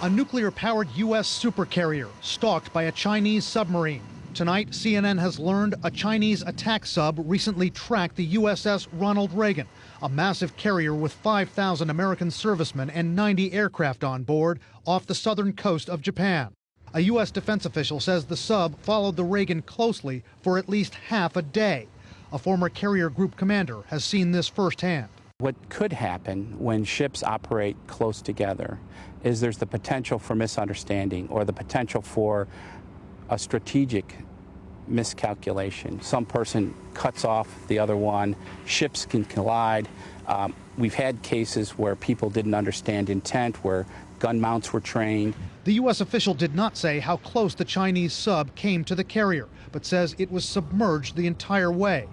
A nuclear-powered U.S. supercarrier stalked by a Chinese submarine. Tonight, CNN has learned a Chinese attack sub recently tracked the USS Ronald Reagan, a massive carrier with 5,000 American servicemen and 90 aircraft on board off the southern coast of Japan. A U.S. defense official says the sub followed the Reagan closely for at least half a day. A former carrier group commander has seen this firsthand. What could happen when ships operate close together is there's the potential for misunderstanding or the potential for a strategic miscalculation. Some person cuts off the other one, ships can collide. We've had cases where people didn't understand intent, where gun mounts were trained. The U.S. official did not say how close the Chinese sub came to the carrier, but says it was submerged the entire way.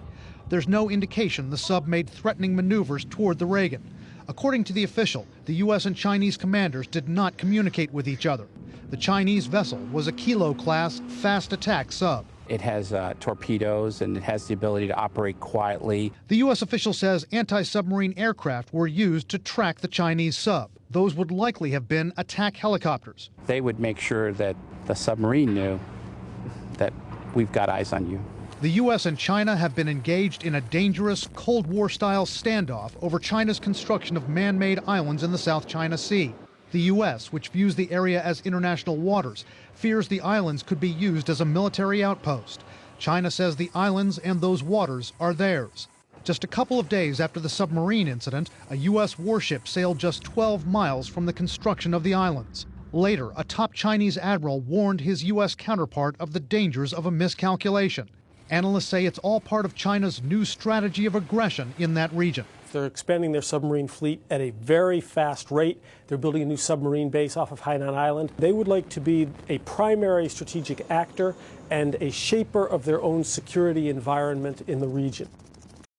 There's no indication the sub made threatening maneuvers toward the Reagan. According to the official, the U.S. and Chinese commanders did not communicate with each other. The Chinese vessel was a Kilo-class fast attack sub. It has torpedoes and it has the ability to operate quietly. The U.S. official says anti-submarine aircraft were used to track the Chinese sub. Those would likely have been attack helicopters. They would make sure that the submarine knew that we've got eyes on you. The U.S. and China have been engaged in a dangerous Cold War-style standoff over China's construction of man-made islands in the South China Sea. The U.S., which views the area as international waters, fears the islands could be used as a military outpost. China says the islands and those waters are theirs. Just a couple of days after the submarine incident, a U.S. warship sailed just 12 miles from the construction of the islands. Later, a top Chinese admiral warned his U.S. counterpart of the dangers of a miscalculation. Analysts say it's all part of China's new strategy of aggression in that region. They're expanding their submarine fleet at a very fast rate. They're building a new submarine base off of Hainan Island. They would like to be a primary strategic actor and a shaper of their own security environment in the region.